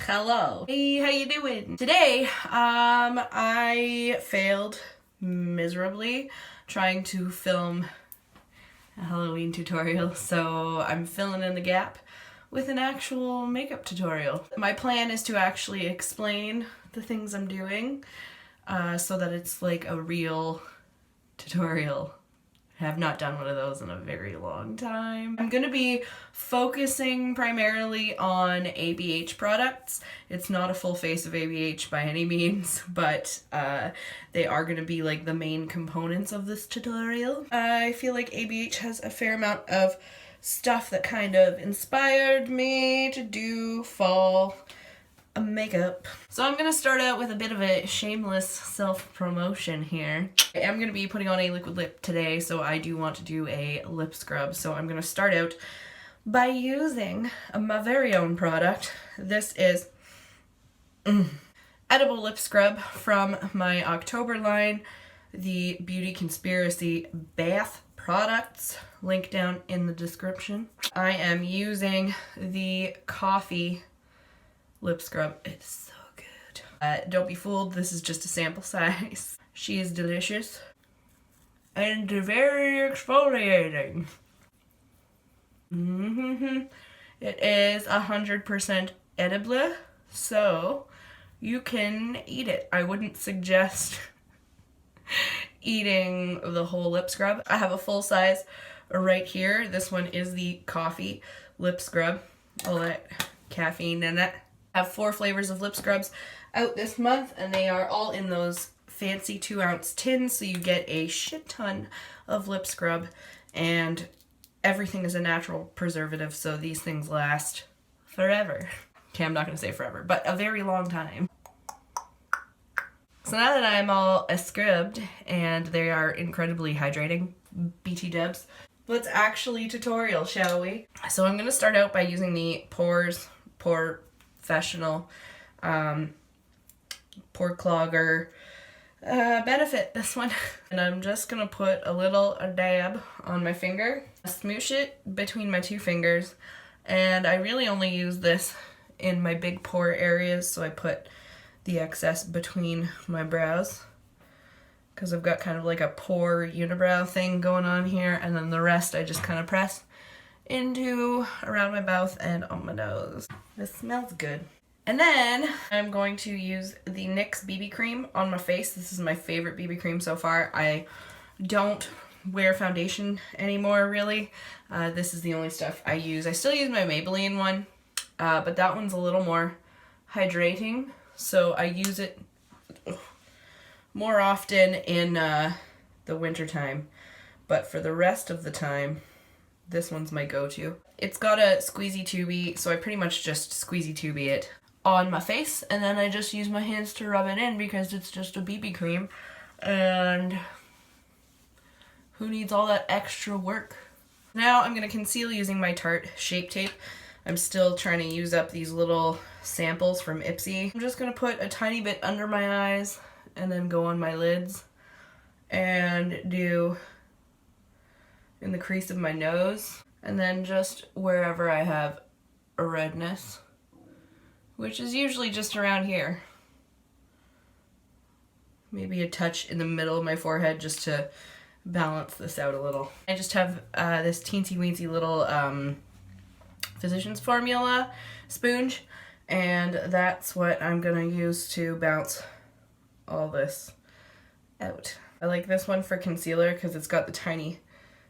Hello. Hey, how you doing? Today, I failed miserably trying to film a Halloween tutorial, so I'm filling in the gap with an actual makeup tutorial. My plan is to actually explain the things I'm doing so that it's like a real tutorial. I have not done one of those in a very long time. I'm going to be focusing primarily on ABH products. It's not a full face of ABH by any means, but they are going to be like the main components of this tutorial. I feel like ABH has a fair amount of stuff that kind of inspired me to do fall makeup. So I'm gonna start out with a bit of a shameless self-promotion here. I am gonna be putting on a liquid lip today, so I do want to do a lip scrub. So I'm gonna start out by using my very own product. This is edible lip scrub from my October line, the Beauty Conspiracy Bath products. Link down in the description. I am using the Coffee lip scrub. It's so good. Don't be fooled, this is just a sample size. She is delicious and very exfoliating. It is 100% edible, so you can eat it. I wouldn't suggest eating the whole lip scrub. I have a full size right here. This one is the Coffee lip scrub. All that caffeine in it. I have 4 flavors of lip scrubs out this month, and they are all in those fancy 2-ounce tins, so you get a shit ton of lip scrub, and everything is a natural preservative, so these things last forever. Okay, I'm not going to say forever, but a very long time. So now that I'm all scrubbed and they are incredibly hydrating, BT dubs, let's actually tutorial, shall we? So I'm going to start out by using the Pore Professional pore clogger Benefit, this one. And I'm just gonna put a dab on my finger, smoosh it between my 2 fingers, and I really only use this in my big pore areas, so I put the excess between my brows because I've got kind of like a pore unibrow thing going on here, and then the rest I just kind of press into around my mouth and on my nose. This smells good. And then I'm going to use the NYX BB cream on my face. This is my favorite BB cream so far. I don't wear foundation anymore, really. This is the only stuff I use. I still use my Maybelline one, but that one's a little more hydrating, so I use it more often in the wintertime. But for the rest of the time, this one's my go-to. It's got a squeezy tubey, so I pretty much just squeezy tubey it on my face, and then I just use my hands to rub it in because it's just a BB cream, and who needs all that extra work? Now I'm going to conceal using my Tarte Shape Tape. I'm still trying to use up these little samples from Ipsy. I'm just going to put a tiny bit under my eyes and then go on my lids and do in the crease of my nose, and then just wherever I have a redness, which is usually just around here. Maybe a touch in the middle of my forehead just to balance this out a little. I just have this teensy weensy little Physicians Formula sponge, and that's what I'm gonna use to bounce all this out. I like this one for concealer because it's got the tiny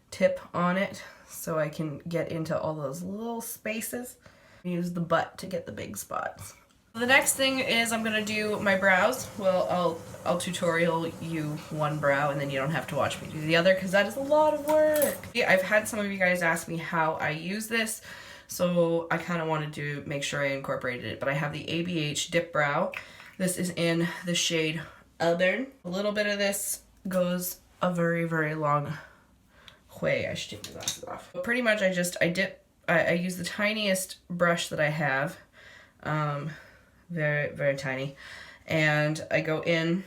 tip on it, so I can get into all those little spaces. Use the butt to get the big spots. The next thing is I'm gonna do my brows. Well, I'll tutorial you one brow and then you don't have to watch me do the other because that is a lot of work. Yeah, I've had some of you guys ask me how I use this, so I kind of wanted to make sure I incorporated it. But I have the ABH Dip Brow. This is in the shade Auburn. A little bit of this goes a very, very long way. I should take the glasses off. But pretty much I use the tiniest brush that I have, very, very tiny, and I go in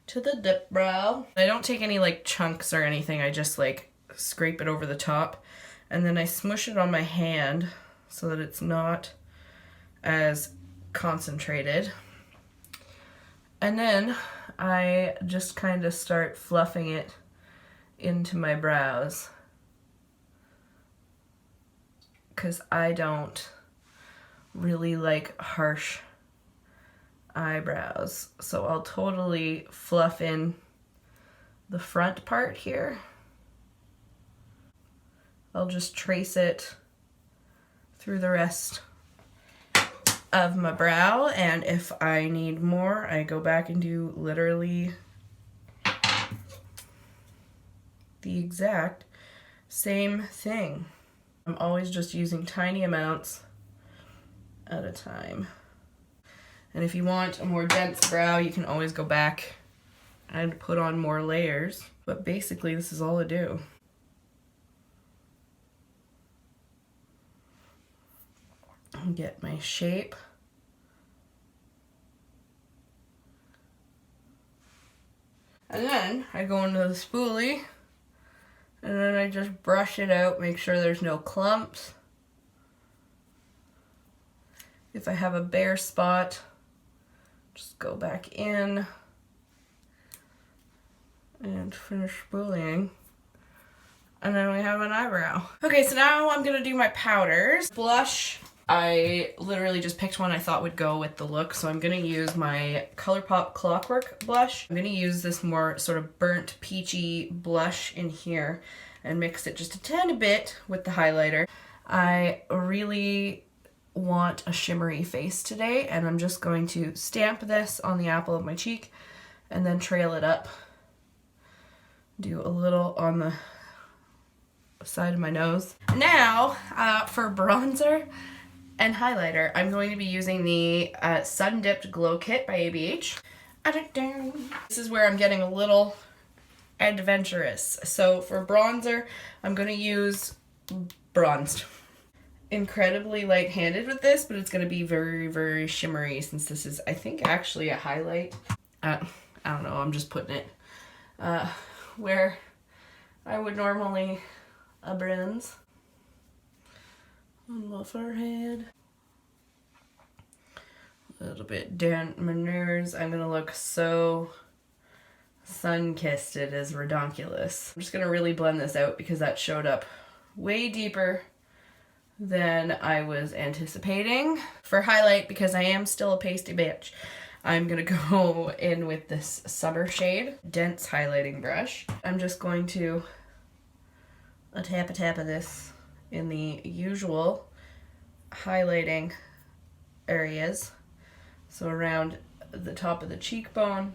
to the dip brow. I don't take any like chunks or anything, I just like scrape it over the top, and then I smush it on my hand so that it's not as concentrated. And then I just kind of start fluffing it into my brows, because I don't really like harsh eyebrows. So I'll totally fluff in the front part here. I'll just trace it through the rest of my brow, and if I need more, I go back and do literally the exact same thing. I'm always just using tiny amounts at a time. And if you want a more dense brow, you can always go back and put on more layers. But basically, this is all I do. Get my shape. And then I go into the spoolie, and then I just brush it out, make sure there's no clumps. If I have a bare spot, just go back in and finish spooling. And then we have an eyebrow. Okay, so now I'm gonna do my powders. Blush, I literally just picked one I thought would go with the look, so I'm gonna use my ColourPop Clockwork blush. I'm gonna use this more sort of burnt peachy blush in here and mix it just a tiny bit with the highlighter. I really want a shimmery face today, and I'm just going to stamp this on the apple of my cheek and then trail it up. Do a little on the side of my nose. Now, for bronzer and highlighter, I'm going to be using the Sun Dipped Glow Kit by ABH. This is where I'm getting a little adventurous. So for bronzer, I'm going to use bronzed. Incredibly light-handed with this, but it's going to be very, very shimmery, since this is, I think, actually a highlight. I don't know, I'm just putting it where I would normally bronze. On the forehead. A little bit down my nose. I'm gonna look so sun-kissed, it is redonkulous. I'm just gonna really blend this out because that showed up way deeper than I was anticipating. For highlight, because I am still a pasty bitch, I'm gonna go in with this Summer Shade Dense Highlighting Brush. I'm just going to a tap of this in the usual highlighting areas. So around the top of the cheekbone,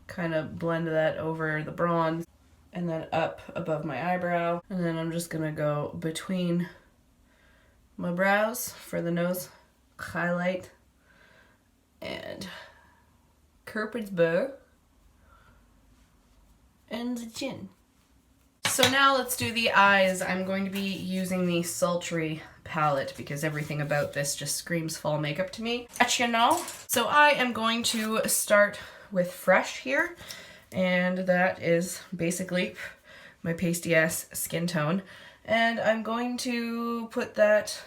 kind of blend that over the bronze, and then up above my eyebrow. And then I'm just gonna go between my brows for the nose highlight and Cupid's bow and the chin. So now let's do the eyes. I'm going to be using the Sultry palette because everything about this just screams fall makeup to me. You know? So I am going to start with Fresh here, and that is basically my pasty ass skin tone. And I'm going to put that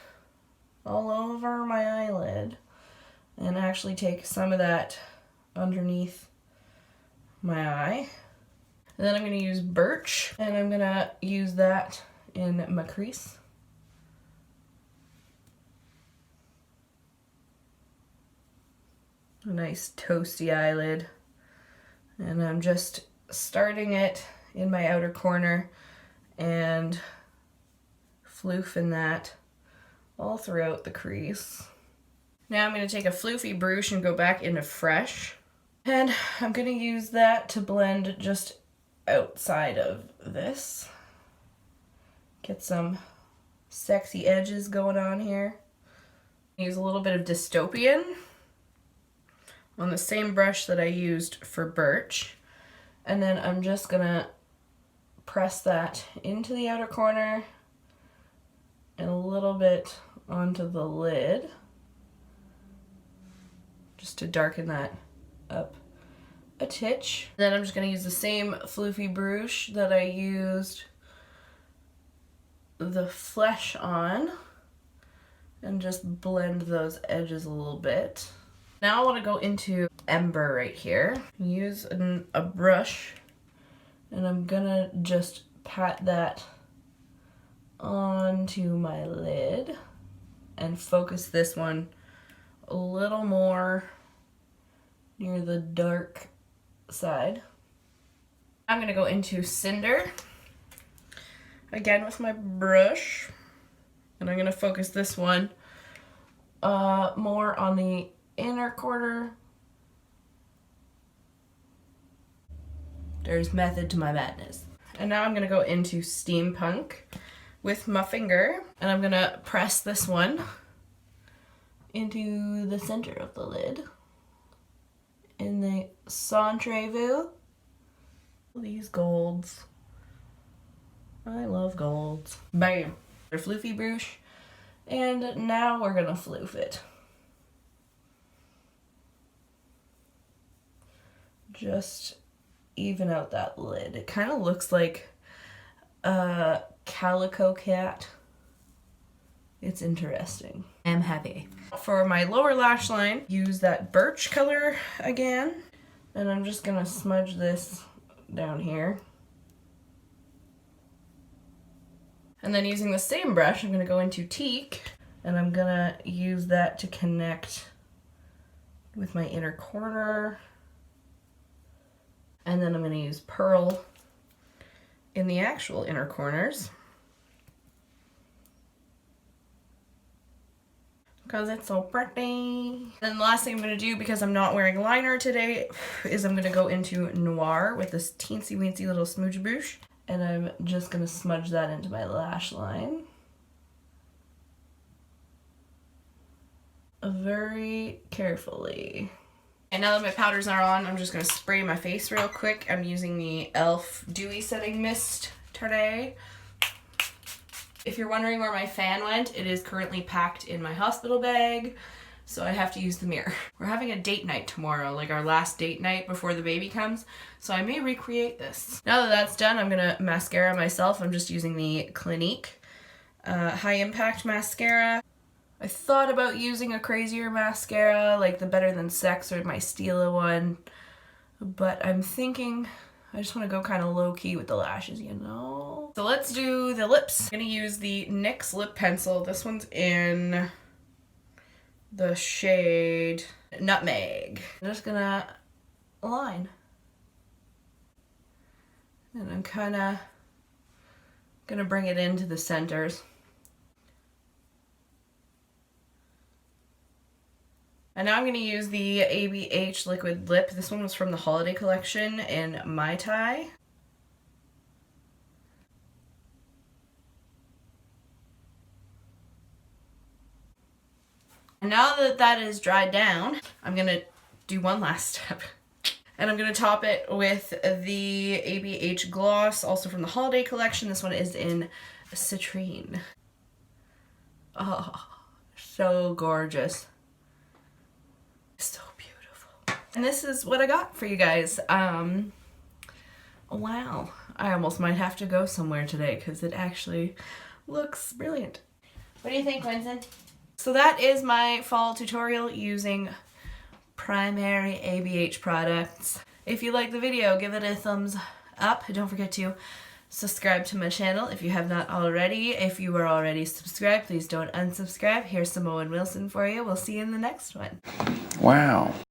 all over my eyelid and actually take some of that underneath my eye. And then I'm going to use Birch, and I'm going to use that in my crease. A nice toasty eyelid. And I'm just starting it in my outer corner and floofing that all throughout the crease. Now I'm going to take a floofy brush and go back into Fresh. And I'm going to use that to blend just outside of this. Get some sexy edges going on here. Use a little bit of Dystopian on the same brush that I used for Birch. And then I'm just gonna press that into the outer corner and a little bit onto the lid, just to darken that up a titch. Then I'm just going to use the same floofy brush that I used the Flesh on, and just blend those edges a little bit. Now I want to go into Ember right here. Use a brush, and I'm gonna just pat that onto my lid and focus this one a little more near the dark side. I'm gonna go into Cinder again with my brush, and I'm gonna focus this one more on the inner corner. There's method to my madness. And now I'm gonna go into Steampunk with my finger, and I'm gonna press this one into the center of the lid in the centre-vu. These golds. I love golds. Bam. They're floofy brush. And now we're gonna floof it. Just even out that lid. It kind of looks like a calico cat. It's interesting. I'm happy. For my lower lash line, use that birch color again. And I'm just gonna smudge this down here. And then using the same brush, I'm gonna go into Teak, and I'm gonna use that to connect with my inner corner. And then I'm gonna use Pearl in the actual inner corners, because it's so pretty. Then the last thing I'm gonna do, because I'm not wearing liner today, is I'm gonna go into Noir with this teensy weensy little smooch brush, and I'm just gonna smudge that into my lash line. Very carefully. And now that my powders are on, I'm just gonna spray my face real quick. I'm using the e.l.f. Dewy Setting Mist today. If you're wondering where my fan went, it is currently packed in my hospital bag, so I have to use the mirror. We're having a date night tomorrow, like our last date night before the baby comes, so I may recreate this. Now that that's done, I'm gonna mascara myself. I'm just using the Clinique High Impact Mascara. I thought about using a crazier mascara, like the Better Than Sex or my Stila one, but I'm thinking I just want to go kind of low-key with the lashes, you know? So let's do the lips. I'm going to use the NYX lip pencil. This one's in the shade Nutmeg. I'm just going to line. And I'm kind of going to bring it into the centers. And now I'm going to use the ABH liquid lip. This one was from the holiday collection in Mai Tai. And now that that is dried down, I'm going to do one last step. And I'm going to top it with the ABH gloss, also from the holiday collection. This one is in Citrine. Oh, so gorgeous. So beautiful. And this is what I got for you guys. Wow. I almost might have to go somewhere today because it actually looks brilliant. What do you think, Winston? So that is my fall tutorial using primary ABH products. If you like the video, give it a thumbs up. Don't forget to subscribe to my channel if you have not already. If you are already subscribed, please don't unsubscribe. Here's Samoan Wilson for you. We'll see you in the next one. Wow.